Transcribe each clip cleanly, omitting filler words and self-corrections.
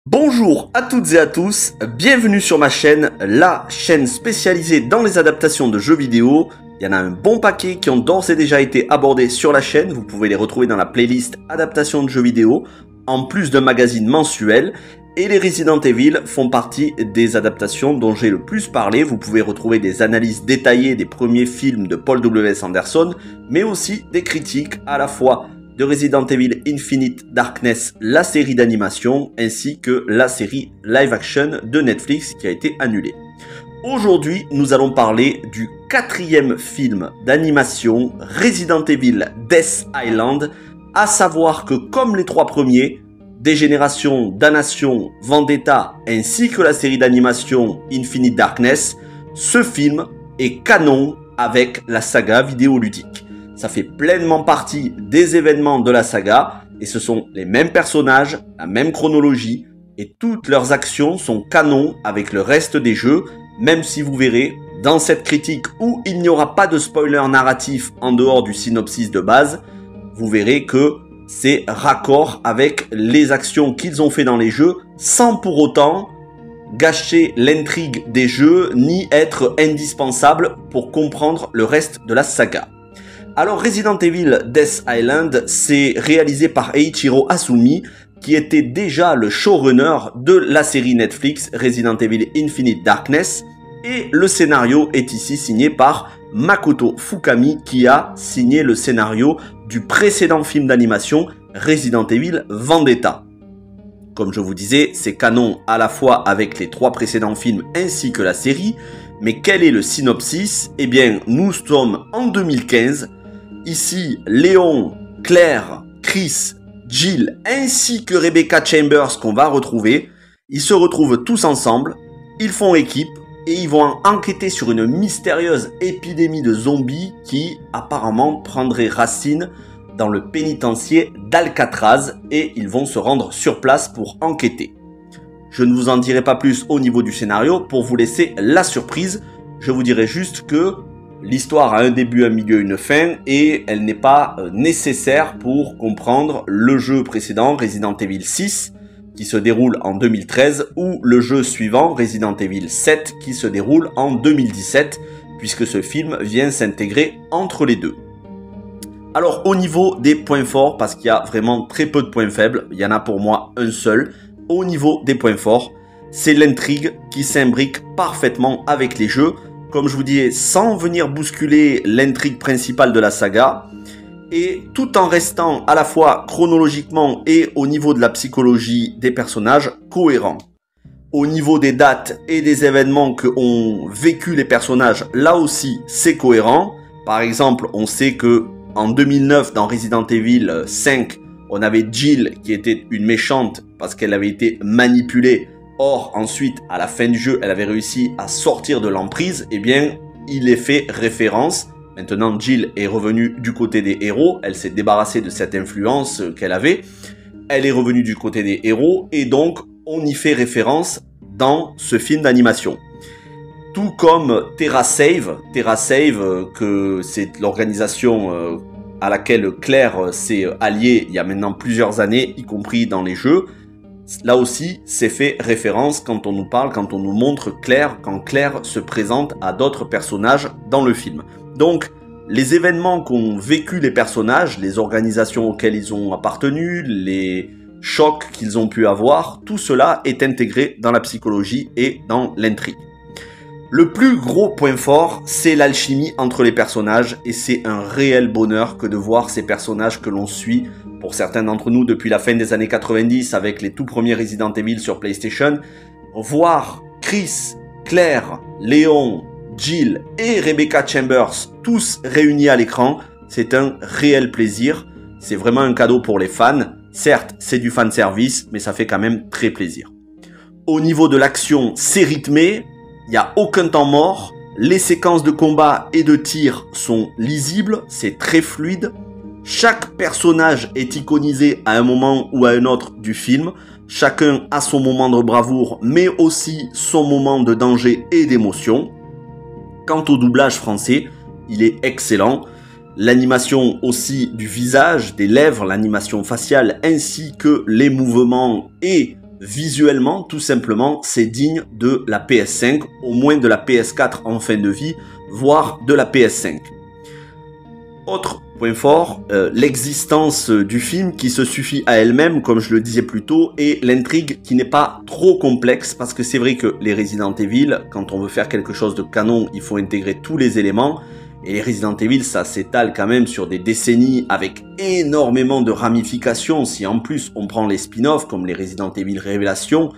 Bonjour à toutes et à tous, bienvenue sur ma chaîne, la chaîne spécialisée dans les adaptations de jeux vidéo. Il y en a un bon paquet qui ont d'ores et déjà été abordés sur la chaîne, vous pouvez les retrouver dans la playlist adaptation de jeux vidéo, en plus d'un magazine mensuel. Et les Resident Evil font partie des adaptations dont j'ai le plus parlé. Vous pouvez retrouver des analyses détaillées des premiers films de Paul W.S. Anderson, mais aussi des critiques à la fois de Resident Evil Infinite Darkness, la série d'animation, ainsi que la série live action de Netflix qui a été annulée. Aujourd'hui, nous allons parler du quatrième film d'animation Resident Evil Death Island, à savoir que comme les trois premiers, Dégénération, Damnation, Vendetta, ainsi que la série d'animation Infinite Darkness, ce film est canon avec la saga vidéoludique. Ça fait pleinement partie des événements de la saga et ce sont les mêmes personnages, la même chronologie et toutes leurs actions sont canon avec le reste des jeux, même si vous verrez dans cette critique où il n'y aura pas de spoiler narratif en dehors du synopsis de base, vous verrez que c'est raccord avec les actions qu'ils ont fait dans les jeux sans pour autant gâcher l'intrigue des jeux ni être indispensable pour comprendre le reste de la saga. Alors Resident Evil Death Island, c'est réalisé par Eiichiro Asumi, qui était déjà le showrunner de la série Netflix Resident Evil Infinite Darkness, et le scénario est ici signé par Makoto Fukami, qui a signé le scénario du précédent film d'animation Resident Evil Vendetta. Comme je vous disais, c'est canon à la fois avec les trois précédents films ainsi que la série, mais quel est le synopsis? Eh bien, nous sommes en 2015. Ici, Léon, Claire, Chris, Jill ainsi que Rebecca Chambers qu'on va retrouver, ils se retrouvent tous ensemble, ils font équipe et ils vont enquêter sur une mystérieuse épidémie de zombies qui apparemment prendrait racine dans le pénitencier d'Alcatraz et ils vont se rendre sur place pour enquêter. Je ne vous en dirai pas plus au niveau du scénario pour vous laisser la surprise, je vous dirai juste que l'histoire a un début, un milieu, une fin et elle n'est pas nécessaire pour comprendre le jeu précédent, Resident Evil 6, qui se déroule en 2013, ou le jeu suivant, Resident Evil 7, qui se déroule en 2017, puisque ce film vient s'intégrer entre les deux. Alors au niveau des points forts, parce qu'il y a vraiment très peu de points faibles, il y en a pour moi un seul, au niveau des points forts, c'est l'intrigue qui s'imbrique parfaitement avec les jeux, comme je vous disais, sans venir bousculer l'intrigue principale de la saga, et tout en restant à la fois chronologiquement et au niveau de la psychologie des personnages cohérents. Au niveau des dates et des événements que ont vécu les personnages, là aussi c'est cohérent. Par exemple, on sait que en 2009 dans Resident Evil 5, on avait Jill qui était une méchante parce qu'elle avait été manipulée. Or, ensuite, à la fin du jeu, elle avait réussi à sortir de l'emprise. Eh bien, il est fait référence. Maintenant, Jill est revenue du côté des héros. Elle s'est débarrassée de cette influence qu'elle avait. Elle est revenue du côté des héros. Et donc, on y fait référence dans ce film d'animation. Tout comme TerraSave. TerraSave, que c'est l'organisation à laquelle Claire s'est alliée il y a maintenant plusieurs années, y compris dans les jeux. Là aussi, c'est fait référence quand on nous parle, quand on nous montre Claire, quand Claire se présente à d'autres personnages dans le film. Donc, les événements qu'ont vécu les personnages, les organisations auxquelles ils ont appartenu, les chocs qu'ils ont pu avoir, tout cela est intégré dans la psychologie et dans l'intrigue. Le plus gros point fort, c'est l'alchimie entre les personnages et c'est un réel bonheur que de voir ces personnages que l'on suit, pour certains d'entre nous depuis la fin des années 90 avec les tout premiers Resident Evil sur PlayStation, voir Chris, Claire, Léon, Jill et Rebecca Chambers tous réunis à l'écran, c'est un réel plaisir, c'est vraiment un cadeau pour les fans, certes c'est du fanservice mais ça fait quand même très plaisir. Au niveau de l'action, c'est rythmé, il n'y a aucun temps mort, les séquences de combat et de tir sont lisibles, c'est très fluide. Chaque personnage est iconisé à un moment ou à un autre du film. Chacun a son moment de bravoure, mais aussi son moment de danger et d'émotion. Quant au doublage français, il est excellent. L'animation aussi du visage, des lèvres, l'animation faciale, ainsi que les mouvements et visuellement, tout simplement, c'est digne de la PS5, au moins de la PS4 en fin de vie, voire de la PS5. Autre point fort, l'existence du film qui se suffit à elle-même, comme je le disais plus tôt, et l'intrigue qui n'est pas trop complexe, parce que c'est vrai que les Resident Evil, quand on veut faire quelque chose de canon, il faut intégrer tous les éléments, et les Resident Evil, ça s'étale quand même sur des décennies avec énormément de ramifications, si en plus on prend les spin-offs comme les Resident Evil Révélation.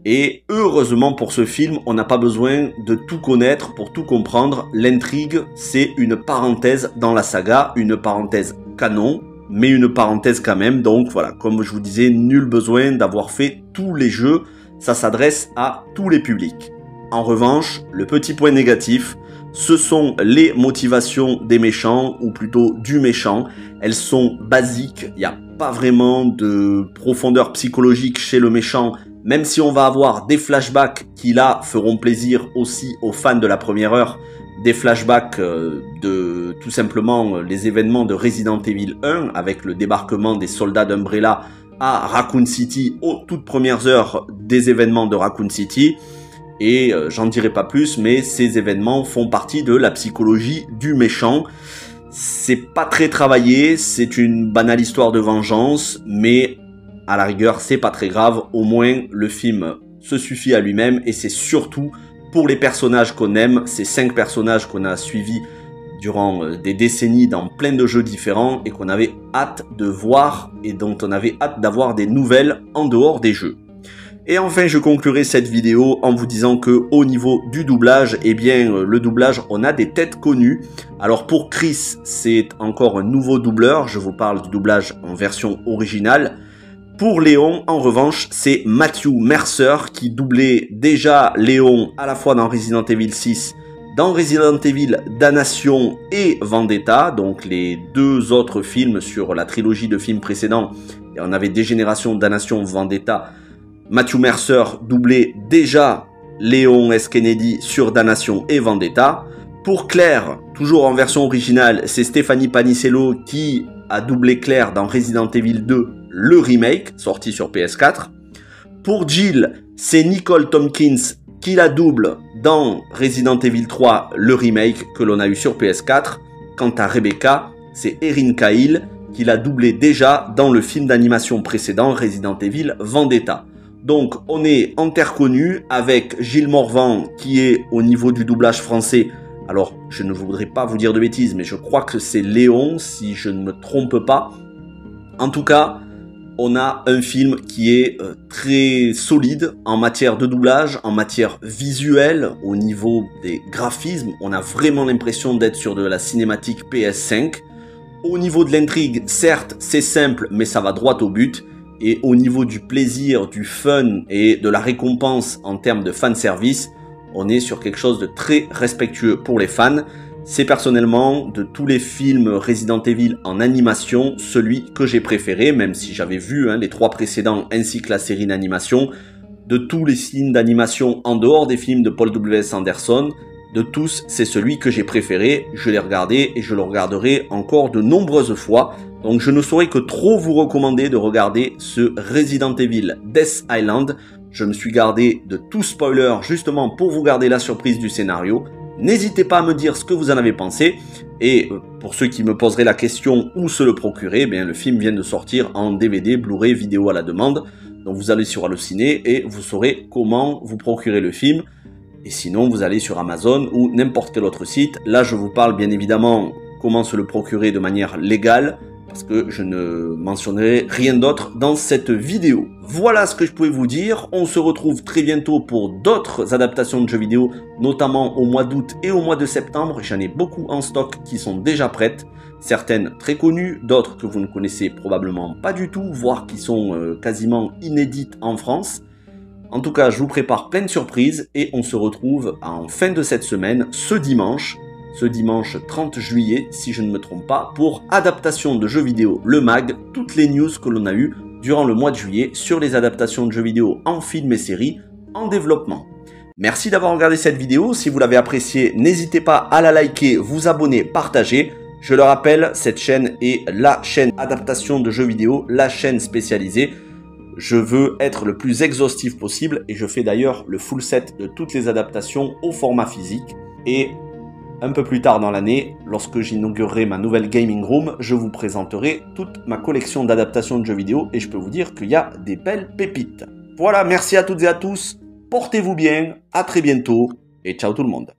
Et heureusement pour ce film, on n'a pas besoin de tout connaître pour tout comprendre. L'intrigue, c'est une parenthèse dans la saga, une parenthèse canon, mais une parenthèse quand même. Donc voilà, comme je vous disais, nul besoin d'avoir fait tous les jeux. Ça s'adresse à tous les publics. En revanche, le petit point négatif, ce sont les motivations des méchants, ou plutôt du méchant. Elles sont basiques, il n'y a pas vraiment de profondeur psychologique chez le méchant, même si on va avoir des flashbacks qui là feront plaisir aussi aux fans de la première heure, des flashbacks de tout simplement les événements de Resident Evil 1, avec le débarquement des soldats d'Umbrella à Raccoon City aux toutes premières heures des événements de Raccoon City. Et j'en dirai pas plus, mais ces événements font partie de la psychologie du méchant. C'est pas très travaillé, c'est une banale histoire de vengeance, mais à la rigueur, c'est pas très grave. Au moins, le film se suffit à lui-même, et c'est surtout pour les personnages qu'on aime, ces 5 personnages qu'on a suivis durant des décennies dans plein de jeux différents et qu'on avait hâte de voir et dont on avait hâte d'avoir des nouvelles en dehors des jeux. Et enfin, je conclurai cette vidéo en vous disant que au niveau du doublage, eh bien, le doublage, on a des têtes connues. Alors pour Chris, c'est encore un nouveau doubleur. Je vous parle du doublage en version originale. Pour Léon, en revanche, c'est Matthew Mercer qui doublait déjà Léon à la fois dans Resident Evil 6, dans Resident Evil Damnation et Vendetta, donc les 2 autres films sur la trilogie de films précédents. Et on avait Dégénération, Damnation, Vendetta. Matthew Mercer doublait déjà Léon S. Kennedy sur Damnation et Vendetta. Pour Claire, toujours en version originale, c'est Stéphanie Panicello qui a doublé Claire dans Resident Evil 2, le remake, sorti sur PS4. Pour Jill, c'est Nicole Tompkins qui la double dans Resident Evil 3, le remake que l'on a eu sur PS4. Quant à Rebecca, c'est Erin Cahill qui l'a doublé déjà dans le film d'animation précédent, Resident Evil Vendetta. Donc on est en terre connue avec Gilles Morvan qui est au niveau du doublage français. Alors je ne voudrais pas vous dire de bêtises, mais je crois que c'est Léon si je ne me trompe pas. En tout cas, on a un film qui est très solide en matière de doublage, en matière visuelle, au niveau des graphismes. On a vraiment l'impression d'être sur de la cinématique PS5. Au niveau de l'intrigue, certes c'est simple, mais ça va droit au but. Et au niveau du plaisir, du fun et de la récompense en termes de fanservice, on est sur quelque chose de très respectueux pour les fans. C'est personnellement, de tous les films Resident Evil en animation, celui que j'ai préféré, même si j'avais vu les 3 précédents ainsi que la série d'animation. De tous les films d'animation en dehors des films de Paul W.S. Anderson, de tous, c'est celui que j'ai préféré. Je l'ai regardé et je le regarderai encore de nombreuses fois. Donc je ne saurais que trop vous recommander de regarder ce Resident Evil Death Island. Je me suis gardé de tout spoiler justement pour vous garder la surprise du scénario. N'hésitez pas à me dire ce que vous en avez pensé. Et pour ceux qui me poseraient la question où se le procurer, bien, le film vient de sortir en DVD, Blu-ray, vidéo à la demande. Donc vous allez sur Allociné et vous saurez comment vous procurer le film. Et sinon vous allez sur Amazon ou n'importe quel autre site. Là je vous parle bien évidemment comment se le procurer de manière légale, parce que je ne mentionnerai rien d'autre dans cette vidéo. Voilà ce que je pouvais vous dire. On se retrouve très bientôt pour d'autres adaptations de jeux vidéo, notamment au mois d'août et au mois de septembre. J'en ai beaucoup en stock qui sont déjà prêtes. Certaines très connues, d'autres que vous ne connaissez probablement pas du tout, voire qui sont quasiment inédites en France. En tout cas, je vous prépare plein de surprises et on se retrouve en fin de cette semaine, ce dimanche 30 juillet, si je ne me trompe pas, pour adaptation de jeux vidéo, le mag, toutes les news que l'on a eues durant le mois de juillet sur les adaptations de jeux vidéo en films et séries en développement. Merci d'avoir regardé cette vidéo. Si vous l'avez appréciée, n'hésitez pas à la liker, vous abonner, partager. Je le rappelle, cette chaîne est la chaîne adaptation de jeux vidéo, la chaîne spécialisée. Je veux être le plus exhaustif possible et je fais d'ailleurs le full set de toutes les adaptations au format physique. Et un peu plus tard dans l'année, lorsque j'inaugurerai ma nouvelle gaming room, je vous présenterai toute ma collection d'adaptations de jeux vidéo et je peux vous dire qu'il y a des belles pépites. Voilà, merci à toutes et à tous, portez-vous bien, à très bientôt et ciao tout le monde.